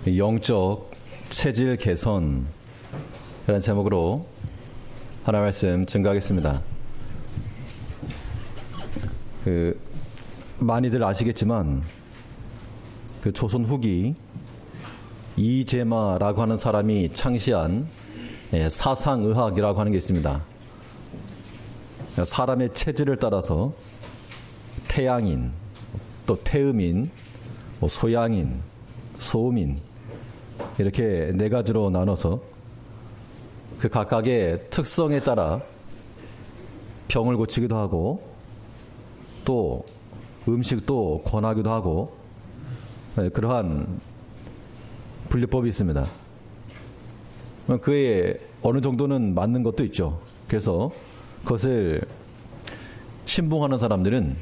영적 체질 개선 이라는 제목으로 하나 말씀 증거하겠습니다. 많이들 아시겠지만 조선 후기 이제마라고 하는 사람이 창시한 사상의학이라고 하는 게 있습니다. 사람의 체질을 따라서 태양인, 또 태음인, 소양인, 소음인 이렇게 네 가지로 나눠서 그 각각의 특성에 따라 병을 고치기도 하고 또 음식도 권하기도 하고 그러한 분류법이 있습니다. 그에 어느 정도는 맞는 것도 있죠. 그래서 그것을 신봉하는 사람들은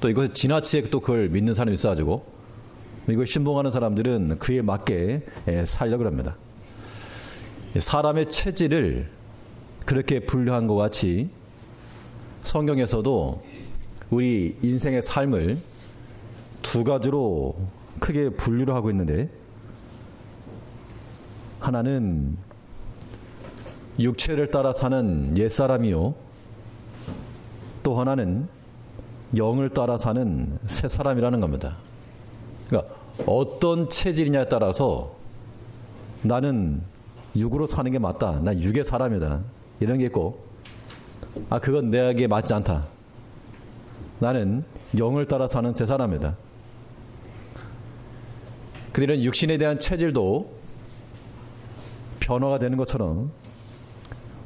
또 이것을 지나치게 또 그걸 믿는 사람이 있어가지고 이걸 신봉하는 사람들은 그에 맞게 살려고 합니다. 사람의 체질을 그렇게 분류한 것 같이 성경에서도 우리 인생의 삶을 두 가지로 크게 분류를 하고 있는데, 하나는 육체를 따라 사는 옛사람이요, 또 하나는 영을 따라 사는 새사람이라는 겁니다. 그러니까 어떤 체질이냐에 따라서 나는 육으로 사는 게 맞다, 나 육의 사람이다 이런 게 있고, 그건 내게 맞지 않다, 나는 영을 따라 사는 새사람이다. 그들은 육신에 대한 체질도 변화가 되는 것처럼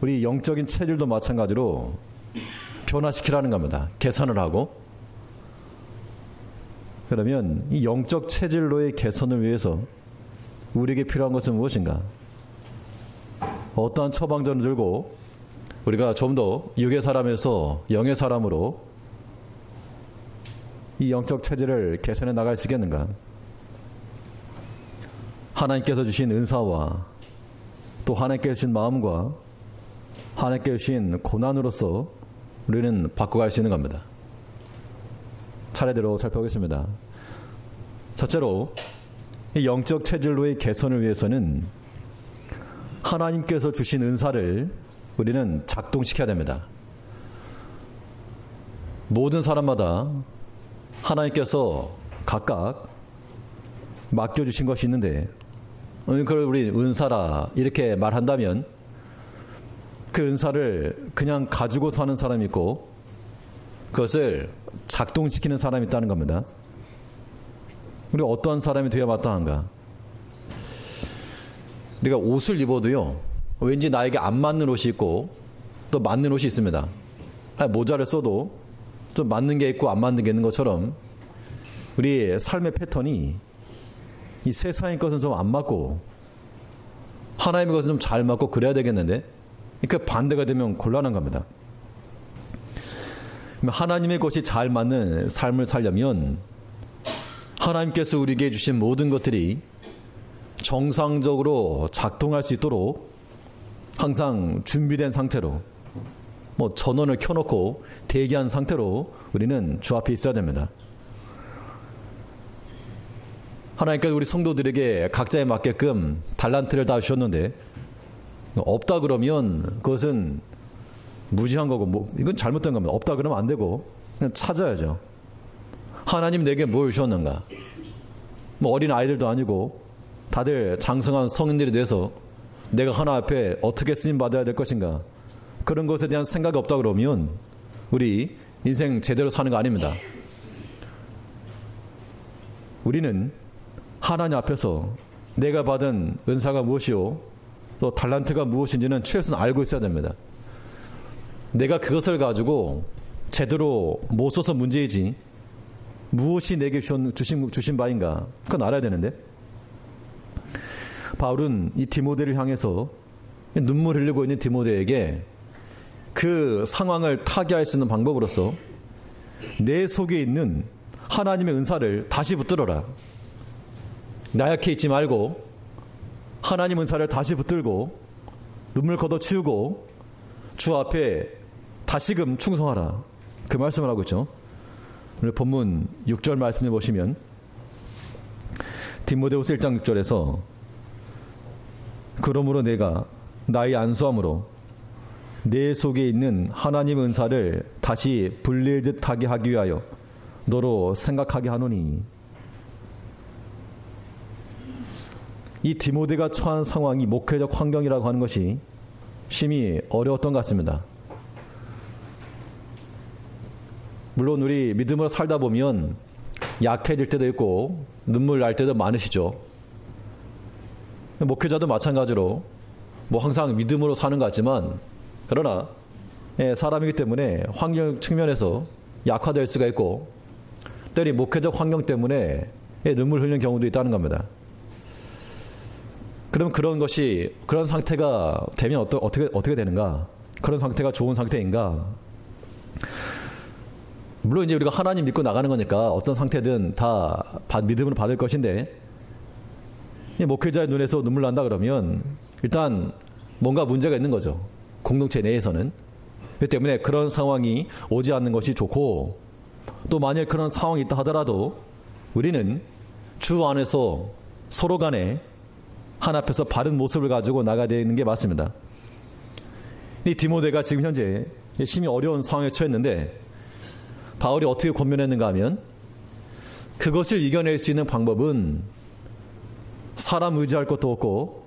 우리 영적인 체질도 마찬가지로 변화시키라는 겁니다. 개선을 하고. 그러면 이 영적 체질로의 개선을 위해서 우리에게 필요한 것은 무엇인가? 어떠한 처방전을 들고 우리가 좀 더 육의 사람에서 영의 사람으로 이 영적 체질을 개선해 나갈 수 있겠는가? 하나님께서 주신 은사와 또 하나님께서 주신 마음과 하나님께서 주신 고난으로서 우리는 바꿔갈 수 있는 겁니다. 차례대로 살펴보겠습니다. 첫째로 이 영적 체질로의 개선을 위해서는 하나님께서 주신 은사를 우리는 작동시켜야 됩니다. 모든 사람마다 하나님께서 각각 맡겨주신 것이 있는데, 그걸 우리 은사라 이렇게 말한다면 그 은사를 그냥 가지고 사는 사람이 있고 그것을 작동시키는 사람이 있다는 겁니다. 우리가 어떠한 사람이 되어야 마땅한가? 우리가 옷을 입어도요, 왠지 나에게 안 맞는 옷이 있고 또 맞는 옷이 있습니다. 모자를 써도 좀 맞는 게 있고 안 맞는 게 있는 것처럼 우리의 삶의 패턴이 이 세상의 것은 좀 안 맞고 하나님의 것은 좀 잘 맞고 그래야 되겠는데, 그 반대가 되면 곤란한 겁니다. 하나님의 것이 잘 맞는 삶을 살려면 하나님께서 우리에게 주신 모든 것들이 정상적으로 작동할 수 있도록 항상 준비된 상태로, 전원을 켜놓고 대기한 상태로 우리는 주 앞에 있어야 됩니다. 하나님께서 우리 성도들에게 각자에 맞게끔 달란트를 다 주셨는데 없다 그러면 그것은 무지한 거고 이건 잘못된 겁니다. 없다 그러면 안 되고 그냥 찾아야죠. 하나님 내게 뭘 주셨는가? 어린 아이들도 아니고 다들 장성한 성인들이 돼서 내가 하나 앞에 어떻게 쓰임 받아야 될 것인가? 그런 것에 대한 생각이 없다 그러면 우리 인생 제대로 사는 거 아닙니다. 우리는 하나님 앞에서 내가 받은 은사가 무엇이요, 또 달란트가 무엇인지는 최소한 알고 있어야 됩니다. 내가 그것을 가지고 제대로 못 써서 문제이지 무엇이 내게 주신 바인가, 그건 알아야 되는데, 바울은 이 디모데를 향해서 눈물 흘리고 있는 디모데에게 그 상황을 타개할 수 있는 방법으로서 내 속에 있는 하나님의 은사를 다시 붙들어라, 나약해 있지 말고 하나님 은사를 다시 붙들고 눈물 걷어치우고 주 앞에 다시금 충성하라, 그 말씀을 하고 있죠. 오늘 본문 6절 말씀을 보시면 디모데후서 1장 6절에서 그러므로 내가 나의 안수함으로 내 속에 있는 하나님 은사를 다시 불릴 듯하게 하기 위하여 너로 생각하게 하노니. 이 디모데가 처한 상황이 목회적 환경이라고 하는 것이 심히 어려웠던 것 같습니다. 물론 우리 믿음으로 살다 보면 약해질 때도 있고 눈물 날 때도 많으시죠. 목회자도 마찬가지로 뭐 항상 믿음으로 사는 것 같지만 그러나 사람이기 때문에 환경 측면에서 약화될 수가 있고 때리 목회적 환경 때문에 눈물 흘리는 경우도 있다는 겁니다. 그럼 그런 상태가 되면 어떻게 되는가? 그런 상태가 좋은 상태인가? 물론 이제 우리가 하나님 믿고 나가는 거니까 어떤 상태든 다 믿음으로 받을 것인데 목회자의 눈에서 눈물 난다 그러면 일단 뭔가 문제가 있는 거죠. 공동체 내에서는. 그렇기 때문에 그런 상황이 오지 않는 것이 좋고 또 만일 그런 상황이 있다 하더라도 우리는 주 안에서 서로 간에 하나 앞에서 바른 모습을 가지고 나가야 되는 게 맞습니다. 이 디모데가 지금 현재 심히 어려운 상황에 처했는데 바울이 어떻게 권면했는가 하면 그것을 이겨낼 수 있는 방법은 사람 의지할 것도 없고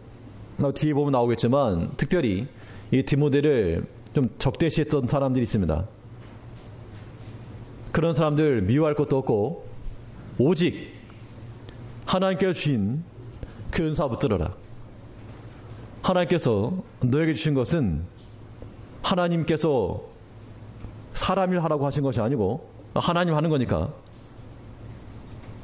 뒤에 보면 나오겠지만 특별히 이 디모데를 좀 적대시했던 사람들이 있습니다. 그런 사람들 미워할 것도 없고 오직 하나님께서 주신 그 은사 붙들어라. 하나님께서 너에게 주신 것은 하나님께서 사람 일 하라고 하신 것이 아니고 하나님 하는 거니까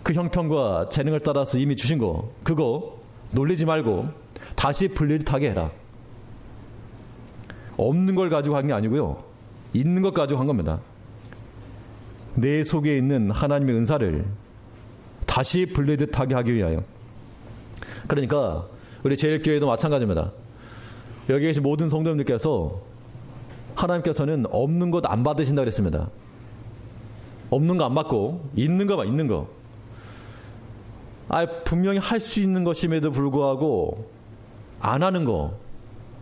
그 형편과 재능을 따라서 이미 주신 거 그거 놀리지 말고 다시 불리듯하게 해라. 없는 걸 가지고 한 게 아니고요. 있는 것 가지고 한 겁니다. 내 속에 있는 하나님의 은사를 다시 불리듯하게 하기 위하여. 그러니까 우리 제일교회도 마찬가지입니다. 여기 계신 모든 성도님들께서 하나님께서는 없는 것 안 받으신다고 그랬습니다. 없는 거 안 받고 있는 거 봐. 있는 거. 분명히 할 수 있는 것임에도 불구하고 안 하는 거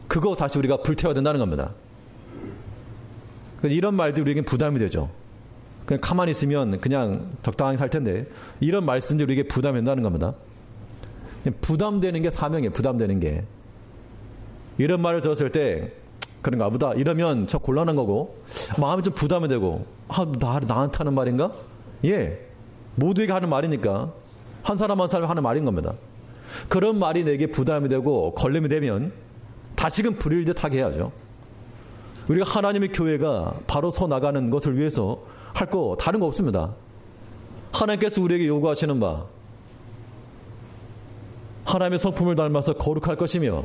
그거 다시 우리가 불태워야 된다는 겁니다. 이런 말들이 우리에겐 부담이 되죠. 그냥 가만히 있으면 그냥 적당히 살 텐데 이런 말씀들이 우리에게 부담이 된다는 겁니다. 부담되는 게 사명이에요. 부담되는 게. 이런 말을 들었을 때 그런가 보다 이러면 참 곤란한 거고 마음이 좀 부담이 되고 나한테 하는 말인가? 예. 모두에게 하는 말이니까 한 사람 한 사람이 하는 말인 겁니다. 그런 말이 내게 부담이 되고 걸림이 되면 다시금 불일 듯하게 해야죠. 우리가 하나님의 교회가 바로 서 나가는 것을 위해서 할 거 다른 거 없습니다. 하나님께서 우리에게 요구하시는 바 하나님의 성품을 닮아서 거룩할 것이며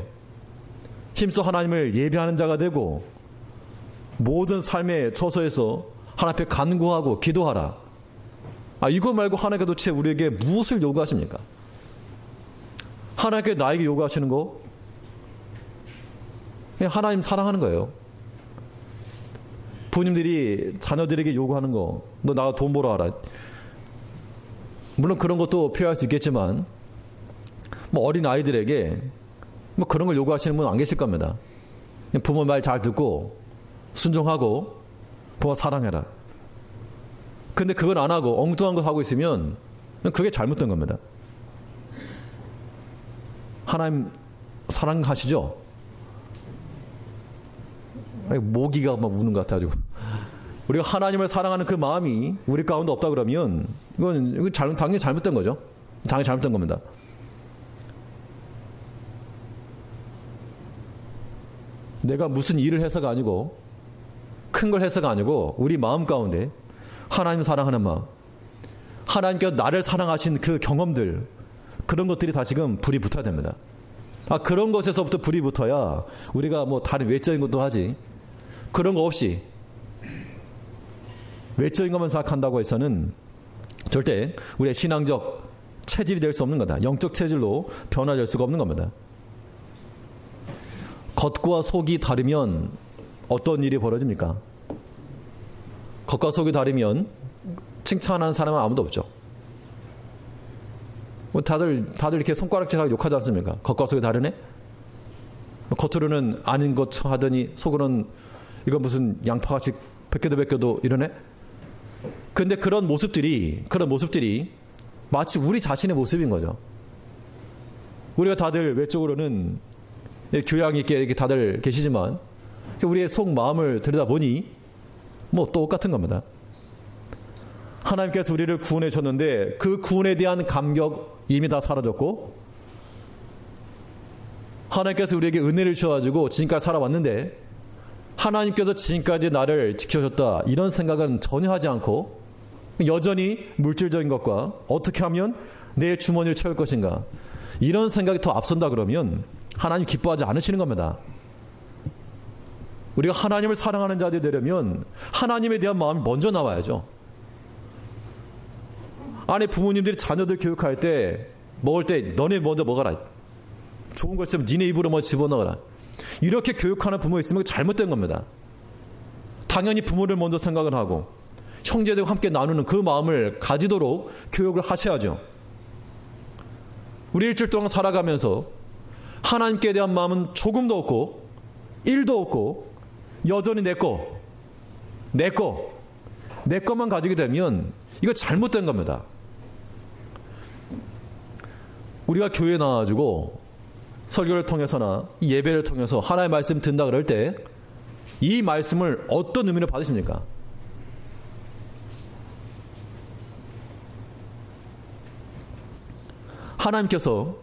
힘써 하나님을 예배하는 자가 되고 모든 삶의 처소에서 하나님 앞에 간구하고 기도하라. 이거 말고 하나님께서 도대체 우리에게 무엇을 요구하십니까? 하나님께 나에게 요구하시는 거 그냥 하나님 사랑하는 거예요. 부모님들이 자녀들에게 요구하는 거 너 나가 돈 벌어 와라. 물론 그런 것도 필요할 수 있겠지만 어린 아이들에게 그런 걸 요구하시는 분은 안 계실 겁니다. 부모 말 잘 듣고 순종하고 부모 사랑해라. 근데 그걸 안 하고 엉뚱한 거 하고 있으면 그게 잘못된 겁니다. 하나님 사랑하시죠? 모기가 막 우는 것 같아가지고 우리가 하나님을 사랑하는 그 마음이 우리 가운데 없다 그러면 이건 당연히 잘못된 거죠. 당연히 잘못된 겁니다. 내가 무슨 일을 해서가 아니고 큰 걸 해서가 아니고 우리 마음 가운데 하나님을 사랑하는 마음, 하나님께서 나를 사랑하신 그 경험들 그런 것들이 다시금 불이 붙어야 됩니다. 그런 것에서부터 불이 붙어야 우리가 다른 외적인 것도 하지 그런 거 없이 외적인 것만 생각한다고 해서는 절대 우리의 신앙적 체질이 될 수 없는 거다. 영적 체질로 변화될 수가 없는 겁니다. 겉과 속이 다르면 어떤 일이 벌어집니까? 겉과 속이 다르면 칭찬하는 사람은 아무도 없죠. 다들 이렇게 손가락질하고 욕하지 않습니까? 겉과 속이 다르네? 겉으로는 아닌 것 하더니 속으로는 이건 무슨 양파같이 벗겨도 이러네? 근데 그런 모습들이 마치 우리 자신의 모습인 거죠. 우리가 다들 외적으로는 교양 있게 이렇게 다들 계시지만 우리의 속 마음을 들여다보니 뭐 똑같은 겁니다. 하나님께서 우리를 구원해 주셨는데 그 구원에 대한 감격 이미 다 사라졌고, 하나님께서 우리에게 은혜를 주셔가지고 지금까지 살아왔는데 하나님께서 지금까지 나를 지켜줬다 이런 생각은 전혀 하지 않고 여전히 물질적인 것과 어떻게 하면 내 주머니를 채울 것인가 이런 생각이 더 앞선다 그러면 하나님 기뻐하지 않으시는 겁니다. 우리가 하나님을 사랑하는 자들이 되려면 하나님에 대한 마음이 먼저 나와야죠. 아니, 부모님들이 자녀들 교육할 때 먹을 때 너네 먼저 먹어라, 좋은 거 있으면 니네 입으로 뭐 집어넣어라, 이렇게 교육하는 부모 있으면 잘못된 겁니다. 당연히 부모를 먼저 생각을 하고 형제들과 함께 나누는 그 마음을 가지도록 교육을 하셔야죠. 우리 일주일 동안 살아가면서 하나님께 대한 마음은 조금도 없고 1도 없고 여전히 내 것만 가지게 되면 이거 잘못된 겁니다. 우리가 교회에 나와가지고 설교를 통해서나 예배를 통해서 하나님의 말씀 듣는다 그럴 때 이 말씀을 어떤 의미로 받으십니까? 하나님께서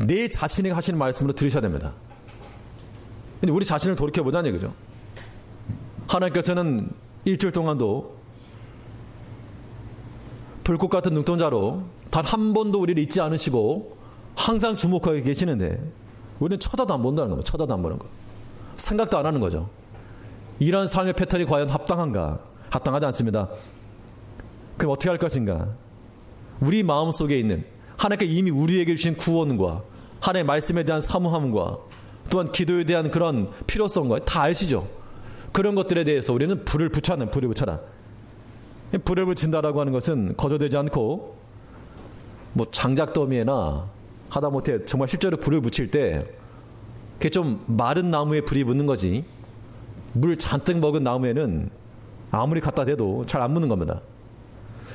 내 자신에게 하시는 말씀으로 들으셔야 됩니다. 근데 우리 자신을 돌이켜보자는 얘기죠. 하나님께서는 일주일 동안도 불꽃 같은 눈동자로 단 한 번도 우리를 잊지 않으시고 항상 주목하고 계시는데 우리는 쳐다도 안 본다는 겁니다. 쳐다도 안 보는 거. 생각도 안 하는 거죠. 이런 삶의 패턴이 과연 합당한가? 합당하지 않습니다. 그럼 어떻게 할 것인가? 우리 마음속에 있는 하나님께 이미 우리에게 주신 구원과 하나님의 말씀에 대한 사모함과 또한 기도에 대한 그런 필요성과 다 아시죠? 그런 것들에 대해서 우리는 불을 붙여라. 불을 붙인다라고 하는 것은 거저되지 않고 뭐 장작더미에나 하다못해 정말 실제로 불을 붙일 때 그게 좀 마른 나무에 불이 붙는 거지, 물 잔뜩 먹은 나무에는 아무리 갖다 대도 잘 안 붙는 겁니다.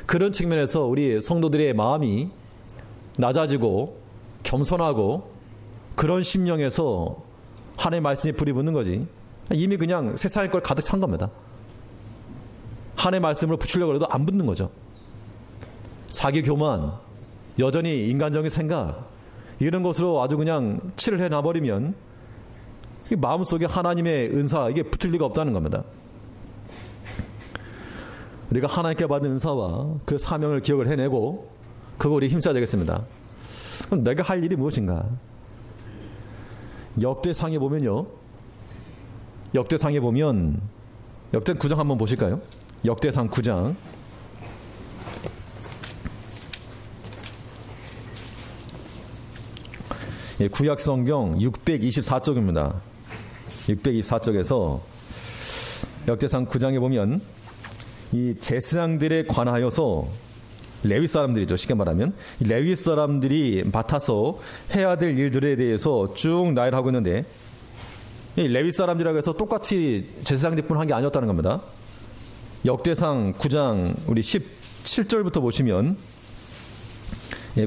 그런 측면에서 우리 성도들의 마음이 낮아지고 겸손하고 그런 심령에서 하나님의 말씀에 불이 붙는 거지, 이미 그냥 세상의 걸 가득 찬 겁니다. 하나님의 말씀을 붙이려고 해도 안 붙는 거죠. 자기 교만, 여전히 인간적인 생각, 이런 것으로 아주 그냥 칠을 해놔버리면 마음속에 하나님의 은사, 이게 붙을 리가 없다는 겁니다. 우리가 하나님께 받은 은사와 그 사명을 기억을 해내고 그거 우리 힘써야 되겠습니다. 그럼 내가 할 일이 무엇인가? 역대상에 보면 역대상 9장 한번 보실까요? 역대상 9장. 구약성경 624쪽입니다. 624쪽에서 역대상 9장에 보면 이 제사장들에 관하여서 레위 사람들이죠. 쉽게 말하면 레위 사람들이 맡아서 해야 될 일들에 대해서 쭉 나열을 하고 있는데, 이 레위 사람들이라고 해서 똑같이 제사장들뿐 한 게 아니었다는 겁니다. 역대상 9장 우리 17절부터 보시면,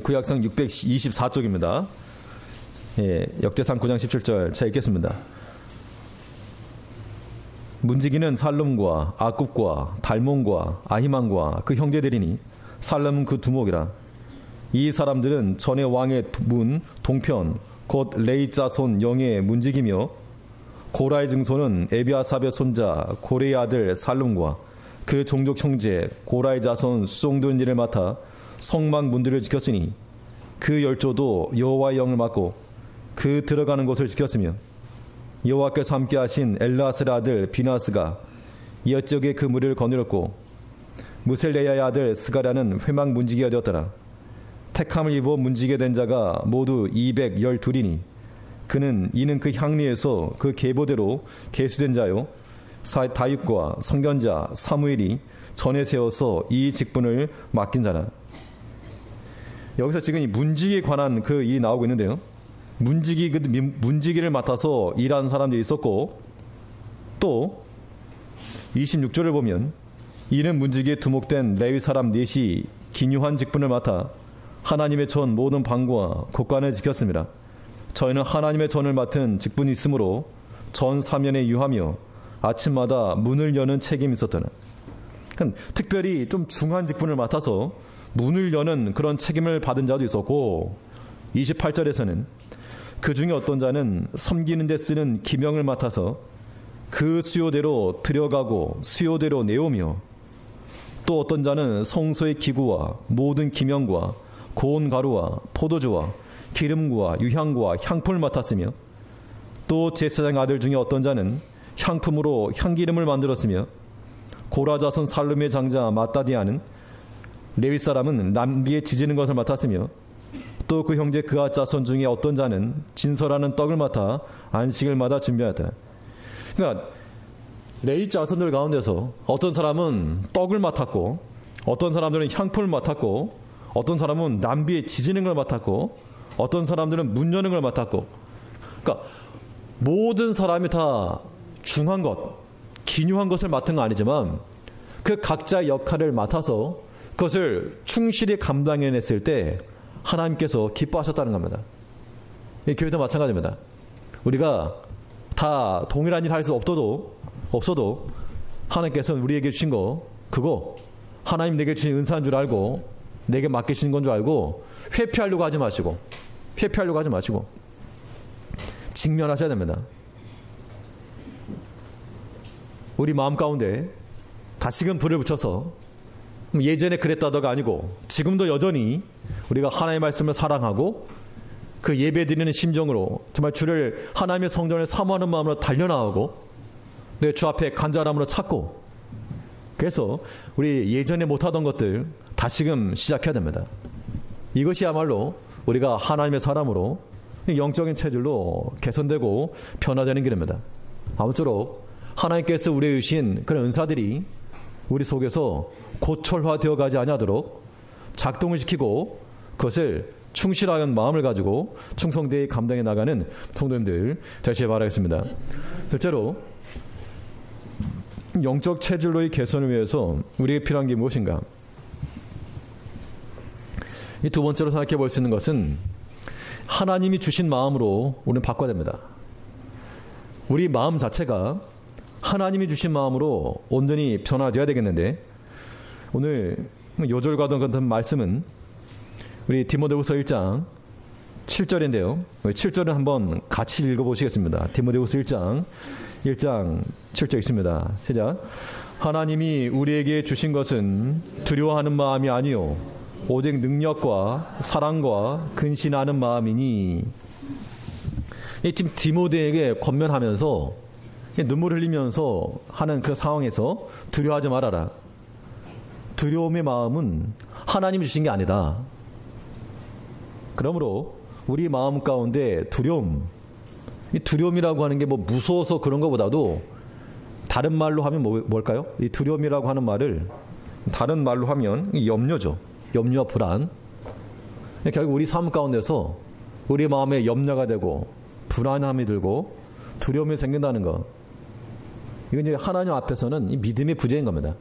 구약성 624쪽입니다. 역대상 9장 17절 제가 읽겠습니다. 문지기는 살룸과 아굽과 달몬과 아히만과 그 형제들이니 살룸은 그 두목이라. 이 사람들은 전에 왕의 문 동편 곧 레이 자손 영의 문지기며, 고라의 증손은 에비아삽의 손자 고레의 아들 살룸과 그 종족 형제 고라의 자손 수종들 일을 맡아 성막 문들을 지켰으니, 그 열조도 여호와의 영을 맡고 그 들어가는 곳을 지켰으며, 여호와께서 함께 하신 엘라스의 아들 비나스가 이엇저게 그 무리를 거느렸고, 무셀레야의 아들 스가랴는 회막 문지기가 되었더라. 택함을 입어 문지게 된 자가 모두 212이니 이는 그 향리에서 그 계보대로 계수된 자요, 다윗과 선견자 사무엘이 전에 세워서 이 직분을 맡긴 자라. 여기서 지금 이 문지기에 관한 그 일이 나오고 있는데요. 문지기를 맡아서 일하는 사람들이 있었고, 또 26절을 보면 이는 문지기에 두목된 레위 사람 넷이 기뉴한 직분을 맡아 하나님의 전 모든 방과 곳간을 지켰습니다. 저희는 하나님의 전을 맡은 직분이 있으므로 전 사면에 유하며 아침마다 문을 여는 책임이 있었다는, 그러니까 특별히 좀 중요한 직분을 맡아서 문을 여는 그런 책임을 받은 자도 있었고, 28절에서는 그 중에 어떤 자는 섬기는 데 쓰는 기명을 맡아서 그 수요대로 들여가고 수요대로 내오며, 또 어떤 자는 성소의 기구와 모든 기명과 고운 가루와 포도주와 기름과 유향과 향품을 맡았으며, 또 제사장 아들 중에 어떤 자는 향품으로 향기름을 만들었으며, 고라 자손 살룸의 장자 마따디아는 레위 사람은 남비에 지지는 것을 맡았으며, 또 그 형제 그앗 자손 중에 어떤 자는 진설하는 떡을 맡아 안식을 마다 준비하였다. 그러니까 레위 자손들 가운데서 어떤 사람은 떡을 맡았고, 어떤 사람들은 향품을 맡았고, 어떤 사람은 남비에 지지는 걸 맡았고, 어떤 사람들은 문 여는 걸 맡았고, 그러니까 모든 사람이 다 중요한 것, 기묘한 것을 맡은 건 아니지만 그 각자의 역할을 맡아서 그것을 충실히 감당해냈을 때 하나님께서 기뻐하셨다는 겁니다. 이 교회도 마찬가지입니다. 우리가 다 동일한 일 할 수 없어도 하나님께서 우리에게 주신 거, 그거 하나님 내게 주신 은사인 줄 알고 내게 맡기신 건 줄 알고 회피하려고 하지 마시고 직면하셔야 됩니다. 우리 마음 가운데 다시금 불을 붙여서 예전에 그랬다더가 아니고 지금도 여전히 우리가 하나님의 말씀을 사랑하고 그 예배 드리는 심정으로 정말 주를, 하나님의 성전을 사모하는 마음으로 달려나오고 내 주 앞에 간절함으로 찾고, 그래서 우리 예전에 못하던 것들 다시금 시작해야 됩니다. 이것이야말로 우리가 하나님의 사람으로 영적인 체질로 개선되고 변화되는 길입니다. 아무쪼록 하나님께서 우리에게 주신 그런 은사들이 우리 속에서 고철화되어 가지 아니하도록 작동을 시키고 그것을 충실한 마음을 가지고 충성되이 감당해 나가는 성도님들 되시길 바라겠습니다. 실제로 영적 체질로의 개선을 위해서 우리에게 필요한 게 무엇인가? 이 두 번째로 생각해 볼 수 있는 것은 하나님이 주신 마음으로 우리는 바꿔야 됩니다. 우리 마음 자체가 하나님이 주신 마음으로 온전히 변화되어야 되겠는데, 오늘 요절과도 같은 말씀은 우리 디모데후서 1장 7절인데요. 7절은 한번 같이 읽어보시겠습니다. 디모데후서 1장 7절 있습니다. 시작. 하나님이 우리에게 주신 것은 두려워하는 마음이 아니요 오직 능력과 사랑과 근신하는 마음이니. 지금 디모데에게 권면하면서 눈물 흘리면서 하는 그 상황에서 두려워하지 말아라. 두려움의 마음은 하나님이 주신 게 아니다. 그러므로 우리 마음 가운데 두려움, 이 두려움이라고 하는 게 뭐 무서워서 그런 것보다도 다른 말로 하면 뭘까요? 이 두려움이라고 하는 말을 다른 말로 하면 이 염려죠. 염려와 불안. 결국 우리 삶 가운데서 우리 마음에 염려가 되고 불안함이 들고 두려움이 생긴다는 것. 이건 이제 하나님 앞에서는 이 믿음의 부재인 겁니다.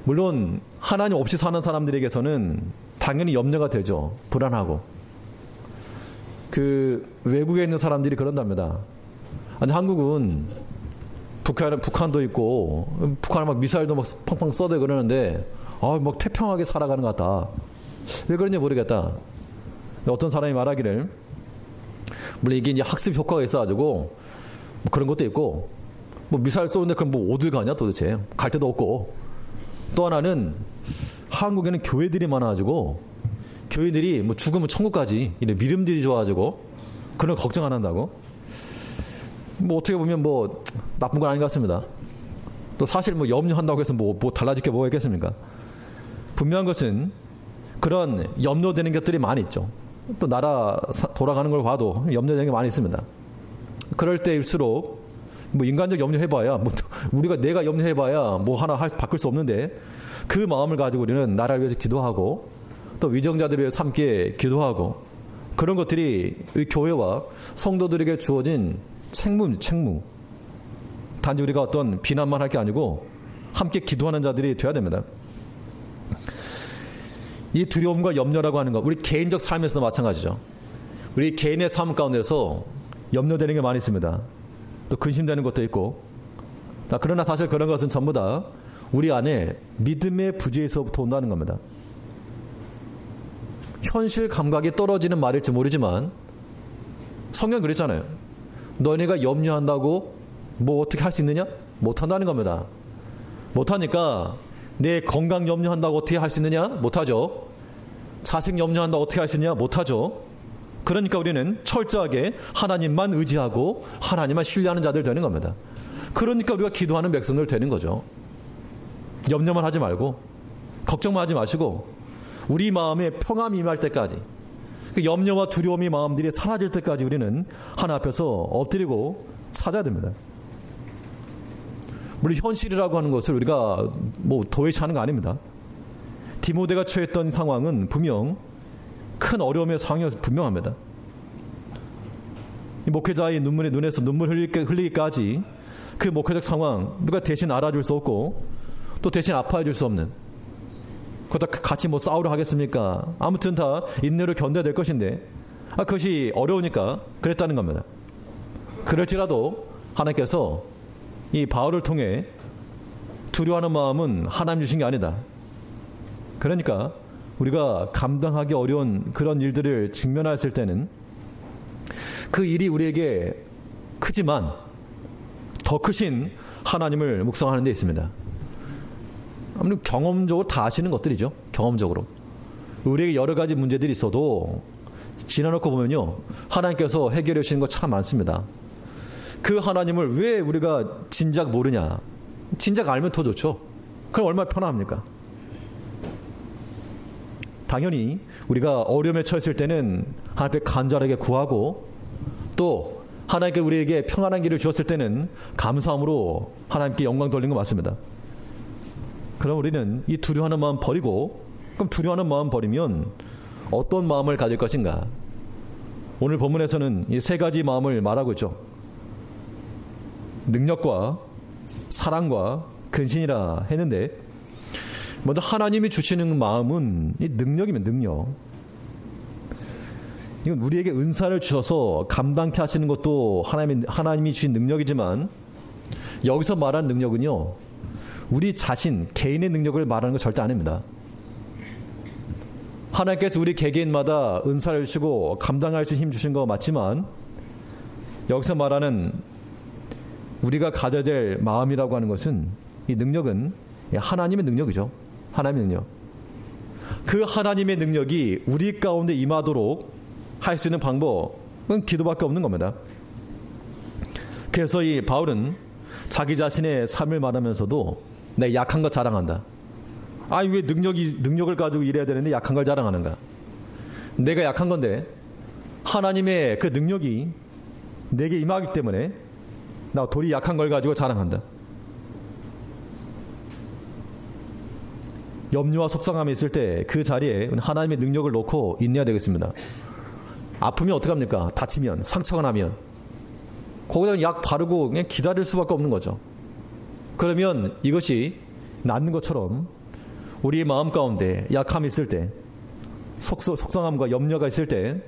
물론 하나님 없이 사는 사람들에게서는 당연히 염려가 되죠. 불안하고. 그 외국에 있는 사람들이 그런답니다. 아니 한국은 북한도 있고 북한은 막 미사일도 막 팡팡 쏘대 그러는데 막 태평하게 살아가는 것 같다. 왜 그런지 모르겠다. 어떤 사람이 말하기를, 물론 이게 이제 학습 효과가 있어가지고 뭐 그런 것도 있고, 뭐 미사일 쏘는데 그럼 뭐 어딜 가냐 도대체, 갈 데도 없고, 또 하나는 한국에는 교회들이 많아가지고 교회들이 뭐 죽으면 천국까지 이래 믿음들이 좋아가지고 그런 거 걱정 안 한다고. 뭐 어떻게 보면 뭐 나쁜 건 아닌 것 같습니다. 또 사실 뭐 염려한다고 해서 뭐 달라질 게 뭐가 있겠습니까? 분명한 것은 그런 염려되는 것들이 많이 있죠. 또 나라 돌아가는 걸 봐도 염려되는 게 많이 있습니다. 그럴 때일수록 뭐 인간적 염려해봐야, 뭐 우리가 내가 염려해봐야 뭐 하나 바꿀 수 없는데, 그 마음을 가지고 우리는 나라를 위해서 기도하고 또 위정자들을 위해서 함께 기도하고 그런 것들이 이 교회와 성도들에게 주어진 책무. 단지 우리가 어떤 비난만 할 게 아니고 함께 기도하는 자들이 돼야 됩니다. 이 두려움과 염려라고 하는 것, 우리 개인적 삶에서도 마찬가지죠. 우리 개인의 삶 가운데서 염려되는 게 많이 있습니다. 또 근심되는 것도 있고. 그러나 사실 그런 것은 전부 다 우리 안에 믿음의 부재에서부터 온다는 겁니다. 현실 감각이 떨어지는 말일지 모르지만 성경은 그랬잖아요. 너네가 염려한다고 뭐 어떻게 할 수 있느냐? 못한다는 겁니다. 못하니까 내 건강 염려한다고 어떻게 할 수 있느냐? 못하죠. 자식 염려한다고 어떻게 할 수 있느냐? 못하죠. 그러니까 우리는 철저하게 하나님만 의지하고 하나님만 신뢰하는 자들 되는 겁니다. 그러니까 우리가 기도하는 백성들 되는 거죠. 염려만 하지 말고 걱정만 하지 마시고 우리 마음에 평안이 임할 때까지 그 염려와 두려움이 마음들이 사라질 때까지 우리는 하나 앞에서 엎드리고 찾아야 됩니다. 물론 현실이라고 하는 것을 우리가 뭐 도외시하는 거 아닙니다. 디모데가 처했던 상황은 분명 큰 어려움의 상황이 분명합니다. 이 목회자의 눈에서 눈물 흘리기까지 그 목회적 상황 누가 대신 알아줄 수 없고 또 대신 아파해 줄 수 없는, 그러다 같이 뭐 싸우려 하겠습니까? 아무튼 다 인내로 견뎌야 될 것인데 그것이 어려우니까 그랬다는 겁니다. 그럴지라도 하나님께서 이 바울을 통해 두려워하는 마음은 하나님 주신 게 아니다. 그러니까 우리가 감당하기 어려운 그런 일들을 직면했을 때는 그 일이 우리에게 크지만 더 크신 하나님을 묵상하는 데 있습니다. 아무래도 경험적으로 다 아시는 것들이죠. 경험적으로. 우리에게 여러 가지 문제들이 있어도 지나놓고 보면요, 하나님께서 해결해 주시는 거 참 많습니다. 그 하나님을 왜 우리가 진작 모르냐? 진작 알면 더 좋죠. 그럼 얼마나 편합니까? 당연히 우리가 어려움에 처했을 때는 하나님께 간절하게 구하고 또 하나님께 우리에게 평안한 길을 주었을 때는 감사함으로 하나님께 영광 돌리는 거 맞습니다. 그럼 우리는 이 두려워하는 마음 버리고, 그럼 두려워하는 마음 버리면 어떤 마음을 가질 것인가? 오늘 본문에서는 이 세 가지 마음을 말하고 있죠. 능력과 사랑과 근신이라 했는데, 먼저 하나님이 주시는 마음은 이 능력이면 능력. 이건 우리에게 은사를 주셔서 감당케 하시는 것도 하나님이 주신 능력이지만, 여기서 말하는 능력은요, 우리 자신, 개인의 능력을 말하는 거 절대 아닙니다. 하나님께서 우리 개개인마다 은사를 주시고 감당할 수 힘 주신 거 맞지만, 여기서 말하는 우리가 가져야 될 마음이라고 하는 것은, 이 능력은 하나님의 능력이죠. 하나님의 능력. 그 하나님의 능력이 우리 가운데 임하도록 할 수 있는 방법은 기도밖에 없는 겁니다. 그래서 이 바울은 자기 자신의 삶을 말하면서도 내 약한 것 자랑한다. 왜 능력을 가지고 일해야 되는데 약한 걸 자랑하는가? 내가 약한 건데 하나님의 그 능력이 내게 임하기 때문에 나 도리 약한 걸 가지고 자랑한다. 염려와 속상함이 있을 때 그 자리에 하나님의 능력을 놓고 인내해야 되겠습니다. 아프면 어떡합니까? 다치면, 상처가 나면 거기다 약 바르고 그냥 기다릴 수밖에 없는 거죠. 그러면 이것이 낫는 것처럼 우리 마음 가운데 약함이 있을 때, 속상함과 염려가 있을 때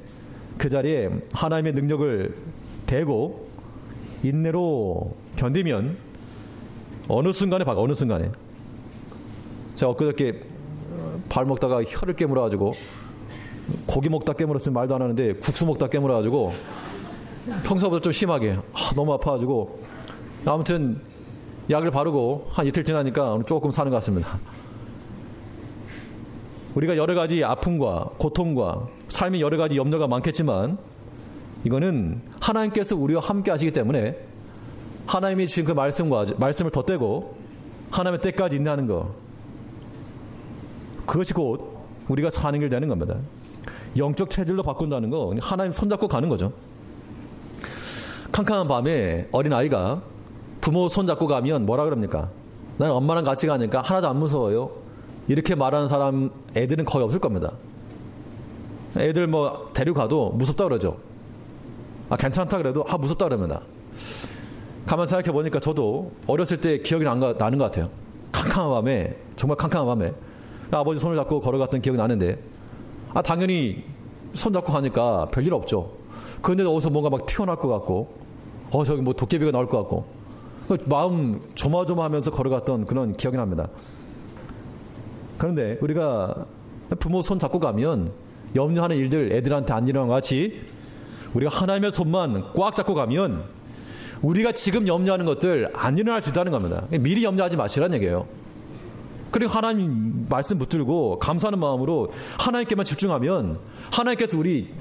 그 자리에 하나님의 능력을 대고 인내로 견디면 어느 순간에 제가 엊그저께 밥 먹다가 혀를 깨물어가지고, 고기 먹다 깨물었으면 말도 안 하는데 국수 먹다 깨물어가지고 평소보다 좀 심하게 너무 아파가지고, 아무튼 약을 바르고 한 이틀 지나니까 조금 사는 것 같습니다. 우리가 여러 가지 아픔과 고통과 삶의 여러 가지 염려가 많겠지만, 이거는 하나님께서 우리와 함께 하시기 때문에 하나님이 주신 그 말씀을 덧대고 하나님의 때까지 인내하는 것, 그것이 곧 우리가 사는 길 되는 겁니다. 영적 체질로 바꾼다는 거, 하나님 손잡고 가는 거죠. 캄캄한 밤에 어린아이가 부모 손잡고 가면 뭐라 그럽니까? 나는 엄마랑 같이 가니까 하나도 안 무서워요. 이렇게 말하는 애들은 거의 없을 겁니다. 애들 뭐 데려가도 무섭다 그러죠. 괜찮다 그래도 무섭다 그럽니다. 가만 생각해 보니까 저도 어렸을 때 기억이 나는 것 같아요. 캄캄한 밤에, 정말 캄캄한 밤에 아버지 손을 잡고 걸어갔던 기억이 나는데 당연히 손 잡고 가니까 별일 없죠. 그런데 어디서 뭔가 막 튀어나올 것 같고 저기 뭐 도깨비가 나올 것 같고 마음 조마조마하면서 걸어갔던 그런 기억이 납니다. 그런데 우리가 부모 손 잡고 가면 염려하는 일들 애들한테 안 일어난 것 같이 우리가 하나님의 손만 꽉 잡고 가면 우리가 지금 염려하는 것들 안 일어날 수 있다는 겁니다. 미리 염려하지 마시라는 얘기예요. 그리고 하나님 말씀 붙들고 감사하는 마음으로 하나님께만 집중하면 하나님께서 우리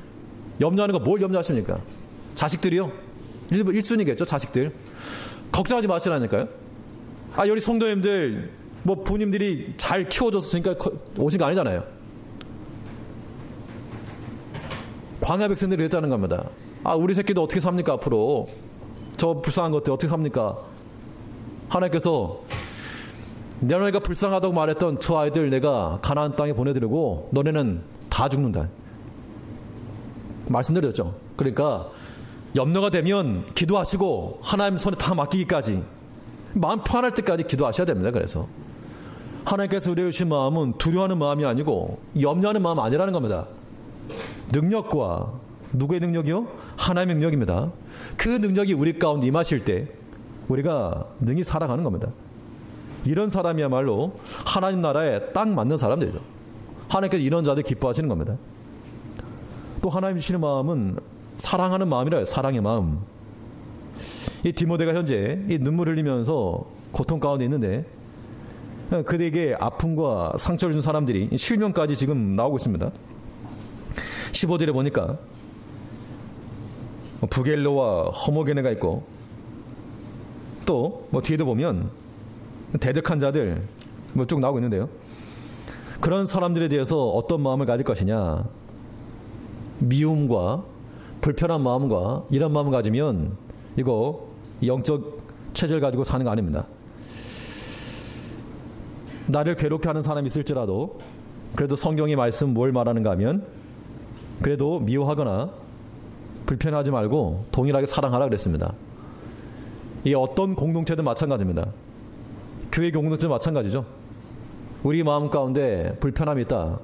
염려하는 거 뭘 염려하십니까? 자식들이요? 1순위겠죠, 자식들. 걱정하지 마시라니까요. 우리 성도님들, 뭐 부모님들이 잘 키워줬으니까 오신 거 아니잖아요. 광야 백성들이 그랬다는 겁니다. 우리 새끼도 어떻게 삽니까, 앞으로? 저 불쌍한 것들 어떻게 삽니까? 하나님께서 너네가 불쌍하다고 말했던 저 아이들 내가 가나안 땅에 보내드리고 너네는 다 죽는다. 말씀드렸죠. 그러니까 염려가 되면 기도하시고 하나님 손에 다 맡기기까지 마음 편할 때까지 기도하셔야 됩니다. 그래서 하나님께서 우리에게 주신 마음은 두려워하는 마음이 아니고 염려하는 마음 아니라는 겁니다. 능력과 누구의 능력이요? 하나님의 능력입니다. 그 능력이 우리 가운데 임하실 때 우리가 능히 살아가는 겁니다. 이런 사람이야말로 하나님 나라에 딱 맞는 사람들이죠. 하나님께서 이런 자들 기뻐하시는 겁니다. 또 하나님 주시는 마음은 사랑하는 마음이라 해요. 사랑의 마음. 이 디모데가 현재 이 눈물 흘리면서 고통 가운데 있는데 그에게 아픔과 상처를 준 사람들이 실명까지 지금 나오고 있습니다. 15절에 보니까 부겔로와 허모게네가 있고 또 뭐 뒤에도 보면 대적한 자들 뭐 쭉 나오고 있는데요. 그런 사람들에 대해서 어떤 마음을 가질 것이냐. 미움과 불편한 마음과 이런 마음을 가지면 이거 영적 체질 가지고 사는 거 아닙니다. 나를 괴롭게 하는 사람이 있을지라도 그래도 성경의 말씀 뭘 말하는가 하면 그래도 미워하거나 불편하지 말고 동일하게 사랑하라 그랬습니다. 이 어떤 공동체든 마찬가지입니다. 교회 공동체도 마찬가지죠. 우리 마음 가운데 불편함이 있다.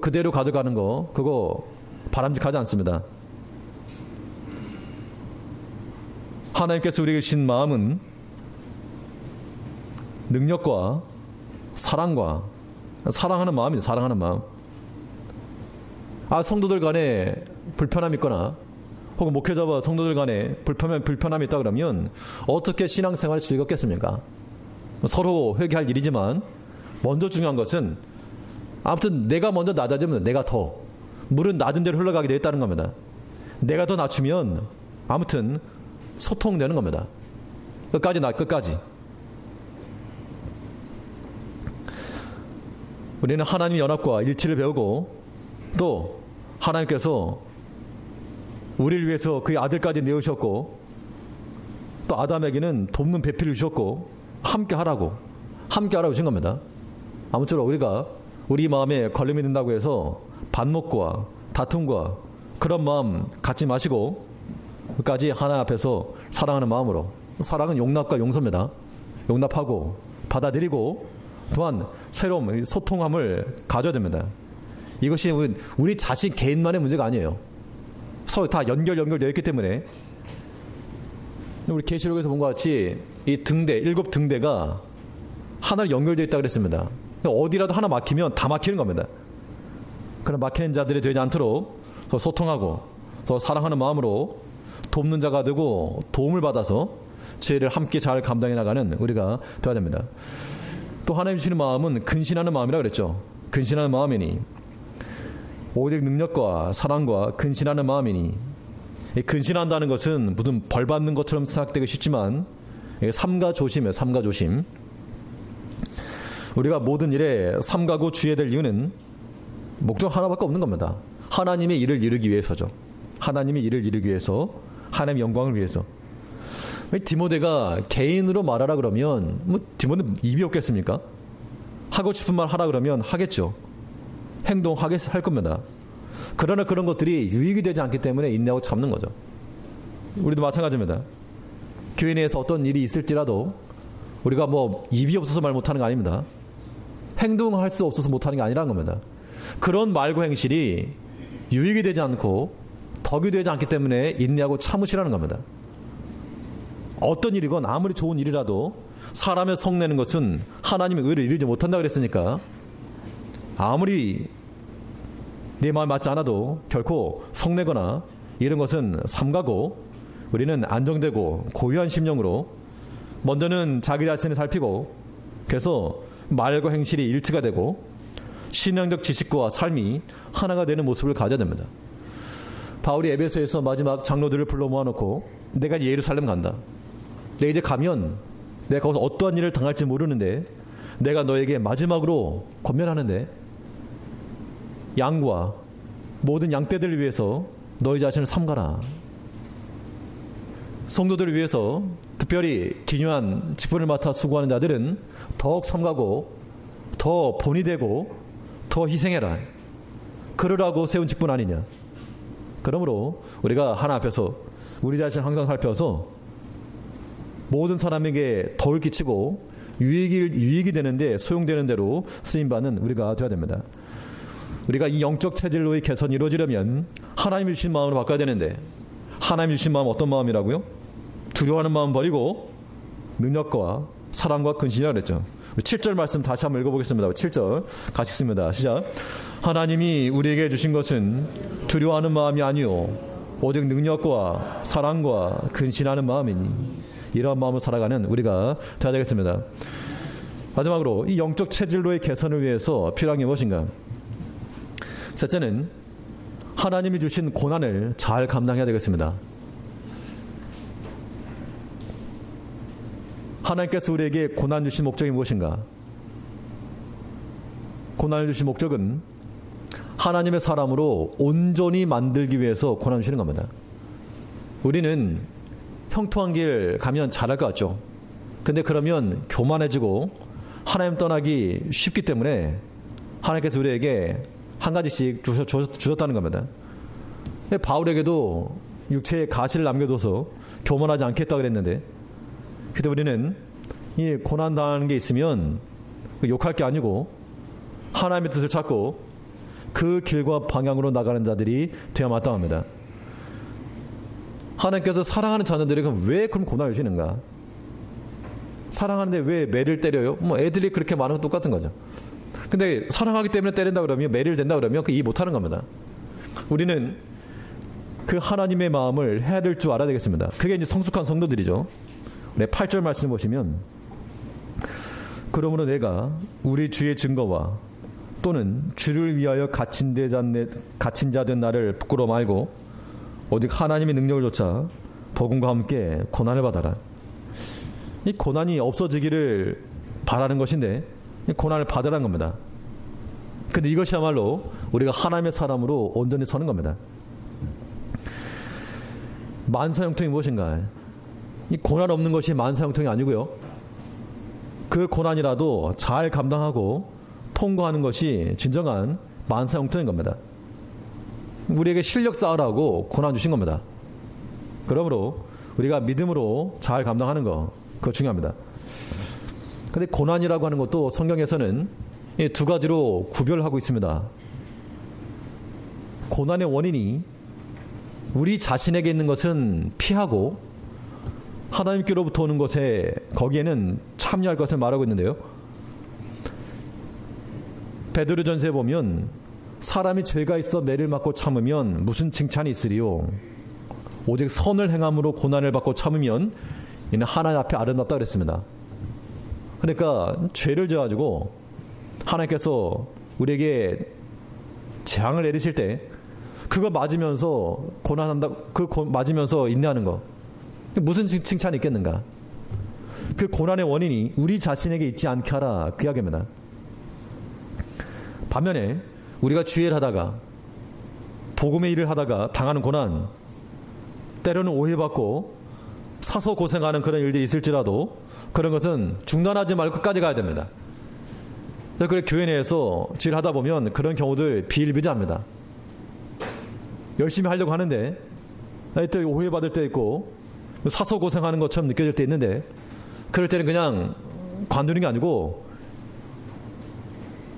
그대로 가져가는 거 그거 바람직하지 않습니다. 하나님께서 우리에게 주신 마음은 능력과 사랑과 사랑하는 마음이죠. 사랑하는 마음. 성도들 간에 불편함이 있거나 혹은 목회자와 성도들 간에 불편함이 있다 그러면 어떻게 신앙생활을 즐겁겠습니까? 서로 회개할 일이지만 먼저 중요한 것은 아무튼 내가 먼저 낮아지면 내가 더 물은 낮은 대로 흘러가게 되어 있다는 겁니다. 내가 더 낮추면 아무튼 소통되는 겁니다. 끝까지. 우리는 하나님의 연합과 일치를 배우고 또 하나님께서 우리를 위해서 그의 아들까지 내으셨고 또 아담에게는 돕는 배필을 주셨고 함께 하라고 주신 겁니다. 아무쪼록 우리가 우리 마음에 걸림이 든다고 해서 반목과 다툼과 그런 마음 갖지 마시고 끝까지 하나님 앞에서 사랑하는 마음으로. 사랑은 용납과 용서입니다. 용납하고 받아들이고 또한 새로운 소통함을 가져야 됩니다. 이것이 우리 자신 개인만의 문제가 아니에요. 서로 다 연결되어 있기 때문에 우리 계시록에서 본 것 같이 이 등대, 7등대가 하나로 연결되어 있다고 그랬습니다. 어디라도 하나 막히면 다 막히는 겁니다. 그런 막히는 자들이 되지 않도록 더 소통하고 더 사랑하는 마음으로 돕는 자가 되고 도움을 받아서 죄를 함께 잘 감당해 나가는 우리가 되어야 됩니다. 또 하나님 주시는 마음은 근신하는 마음이라고 그랬죠. 근신하는 마음이니 오직 능력과 사랑과 근신하는 마음이니 근신한다는 것은 무슨 벌 받는 것처럼 생각되기 쉽지만 삼가 조심이에요. 삼가 조심. 우리가 모든 일에 삼가고 주의해야 될 이유는 목적 하나밖에 없는 겁니다. 하나님의 일을 이루기 위해서죠. 하나님의 일을 이루기 위해서, 하나님의 영광을 위해서. 디모데가 개인으로 말하라 그러면 디모데 입이 없겠습니까? 하고 싶은 말 하라 그러면 하겠죠. 행동할 겁니다. 그러나 그런 것들이 유익이 되지 않기 때문에 인내하고 참는 거죠. 우리도 마찬가지입니다. 교회 내에서 어떤 일이 있을지라도 우리가 뭐 입이 없어서 말 못하는 거 아닙니다. 행동할 수 없어서 못하는 게 아니라는 겁니다. 그런 말과 행실이 유익이 되지 않고 덕이 되지 않기 때문에 인내하고 참으시라는 겁니다. 어떤 일이건 아무리 좋은 일이라도 사람의 성내는 것은 하나님의 의를 이루지 못한다 그랬으니까 아무리 내 마음에 맞지 않아도 결코 성내거나 이런 것은 삼가고 우리는 안정되고 고유한 심령으로 먼저는 자기 자신을 살피고 그래서 말과 행실이 일치가 되고 신앙적 지식과 삶이 하나가 되는 모습을 가져야 됩니다. 바울이 에베소에서 마지막 장로들을 불러 모아놓고 내가 이제 예루살렘 간다. 내가 이제 가면 내가 거기서 어떠한 일을 당할지 모르는데 내가 너에게 마지막으로 권면하는데 양과 모든 양떼들을 위해서 너희 자신을 삼가라. 성도들을 위해서 특별히 기묘한 직분을 맡아 수고하는 자들은 더욱 삼가고 더 본이 되고 더 희생해라. 그러라고 세운 직분 아니냐. 그러므로 우리가 하나 앞에서 우리 자신을 항상 살펴서 모든 사람에게 덕을 끼치고 유익이 되는데 소용되는 대로 쓰임받는 우리가 되어야 됩니다. 우리가 이 영적 체질로의 개선이 이루어지려면 하나님이 주신 마음으로 바꿔야 되는데 하나님이 주신 마음은 어떤 마음이라고요? 두려워하는 마음 버리고 능력과 사랑과 근신이라고 그랬죠. 7절 말씀 다시 한번 읽어보겠습니다. 7절 같이 읽습니다. 시작. 하나님이 우리에게 주신 것은 두려워하는 마음이 아니요 오직 능력과 사랑과 근신하는 마음이니 이러한 마음으로 살아가는 우리가 되어야 되겠습니다. 마지막으로 이 영적 체질로의 개선을 위해서 필요한 게 무엇인가? 셋째는 하나님이 주신 고난을 잘 감당해야 되겠습니다. 하나님께서 우리에게 고난 주신 목적이 무엇인가? 고난을 주신 목적은 하나님의 사람으로 온전히 만들기 위해서 고난 주시는 겁니다. 우리는 형통한 길 가면 잘할 것 같죠. 근데 그러면 교만해지고 하나님 떠나기 쉽기 때문에 하나님께서 우리에게 한 가지씩 주셨다는 겁니다. 바울에게도 육체의 가시를 남겨둬서 교만하지 않겠다 그랬는데 그때 우리는 이 고난당하는 게 있으면 욕할 게 아니고 하나님의 뜻을 찾고 그 길과 방향으로 나가는 자들이 되어야 마땅합니다. 하나님께서 사랑하는 자녀들에게 왜 그럼 고난을 주시는가? 사랑하는데 왜 매를 때려요? 뭐 애들이 그렇게 많은 건 똑같은 거죠. 근데 사랑하기 때문에 때린다 그러면 매를 된다 그러면 그 이해 못하는 겁니다. 우리는 그 하나님의 마음을 헤아릴 줄 알아야 되겠습니다. 그게 이제 성숙한 성도들이죠. 네, 8절 말씀을 보시면 그러므로 내가 우리 주의 증거와 또는 주를 위하여 갇힌 자 된 나를 부끄러워 말고 오직 하나님의 능력을 좇아 복음과 함께 고난을 받아라. 이 고난이 없어지기를 바라는 것인데 이 고난을 받으라는 겁니다. 근데 이것이야말로 우리가 하나님의 사람으로 온전히 서는 겁니다. 만사형통이 무엇인가? 이 고난 없는 것이 만사형통이 아니고요. 그 고난이라도 잘 감당하고 통과하는 것이 진정한 만사형통인 겁니다. 우리에게 실력 쌓으라고 고난 주신 겁니다. 그러므로 우리가 믿음으로 잘 감당하는 거 그거 중요합니다. 근데 고난이라고 하는 것도 성경에서는 이 두 가지로 구별하고 있습니다. 고난의 원인이 우리 자신에게 있는 것은 피하고 하나님께로부터 오는 것에 거기에는 참여할 것을 말하고 있는데요. 베드로전서에 보면 사람이 죄가 있어 매를 맞고 참으면 무슨 칭찬이 있으리요. 오직 선을 행함으로 고난을 받고 참으면 이는 하나님 앞에 아름답다 그랬습니다. 그러니까 죄를 져가지고 하나님께서 우리에게 재앙을 내리실 때 그거 맞으면서 고난한다, 맞으면서 인내하는 거 무슨 칭찬이 있겠는가? 그 고난의 원인이 우리 자신에게 있지 않게 하라 그 이야기입니다. 반면에 우리가 주의를 하다가 복음의 일을 하다가 당하는 고난, 때로는 오해받고 사서 고생하는 그런 일들이 있을지라도 그런 것은 중단하지 말고 끝까지 가야 됩니다. 그래서 교회 내에서 주의를 하다 보면 그런 경우들 비일비재합니다. 열심히 하려고 하는데 또 오해받을 때 있고 사서 고생하는 것처럼 느껴질 때 있는데 그럴 때는 그냥 관두는 게 아니고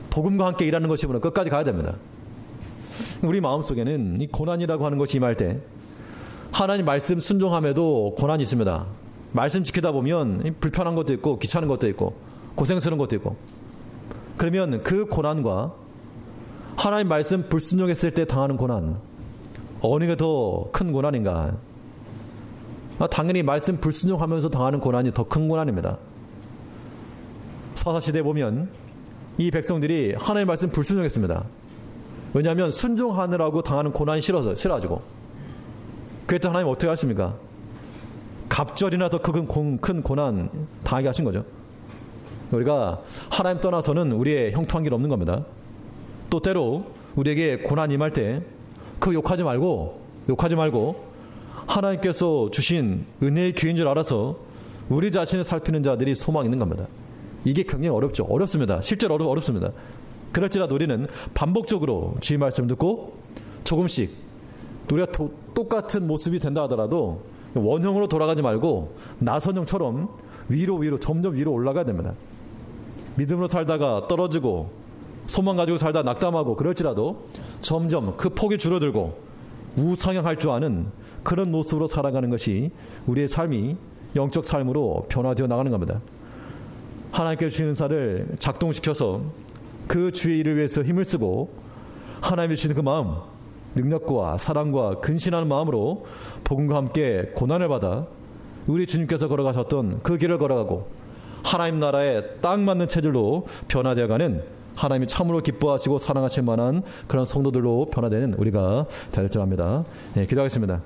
복음과 함께 일하는 것이므로 끝까지 가야 됩니다. 우리 마음속에는 이 고난이라고 하는 것이 임할 때 하나님 말씀 순종함에도 고난이 있습니다. 말씀 지키다 보면 불편한 것도 있고 귀찮은 것도 있고 고생스러운 것도 있고 그러면 그 고난과 하나님 말씀 불순종했을 때 당하는 고난 어느 게 더 큰 고난인가? 당연히 말씀 불순종하면서 당하는 고난이 더 큰 고난입니다. 사사시대에 보면 이 백성들이 하나님의 말씀 불순종했습니다. 왜냐하면 순종하느라고 당하는 고난이 싫어가지고. 그랬더니 하나님 어떻게 하십니까? 갑절이나 더 큰 고난 당하게 하신 거죠. 우리가 하나님 떠나서는 우리의 형통한 길 없는 겁니다. 또 때로 우리에게 고난 임할 때 그 욕하지 말고 하나님께서 주신 은혜의 기회인 줄 알아서 우리 자신을 살피는 자들이 소망 있는 겁니다. 이게 굉장히 어렵습니다. 실제로 어렵습니다. 그럴지라도 우리는 반복적으로 주의 말씀을 듣고 조금씩 우리가 똑같은 모습이 된다 하더라도 원형으로 돌아가지 말고 나선형처럼 위로 점점 위로 올라가야 됩니다. 믿음으로 살다가 떨어지고 소망 가지고 살다 낙담하고 그럴지라도 점점 그 폭이 줄어들고 우상향할 줄 아는 그런 모습으로 살아가는 것이 우리의 삶이 영적 삶으로 변화되어 나가는 겁니다. 하나님께 주신 은사를 작동시켜서 그 주의 일을 위해서 힘을 쓰고 하나님이 주시는 그 마음, 능력과 사랑과 근신하는 마음으로 복음과 함께 고난을 받아 우리 주님께서 걸어가셨던 그 길을 걸어가고 하나님 나라에 딱 맞는 체질로 변화되어가는 하나님이 참으로 기뻐하시고 사랑하실 만한 그런 성도들로 변화되는 우리가 될 줄 압니다. 네, 기도하겠습니다.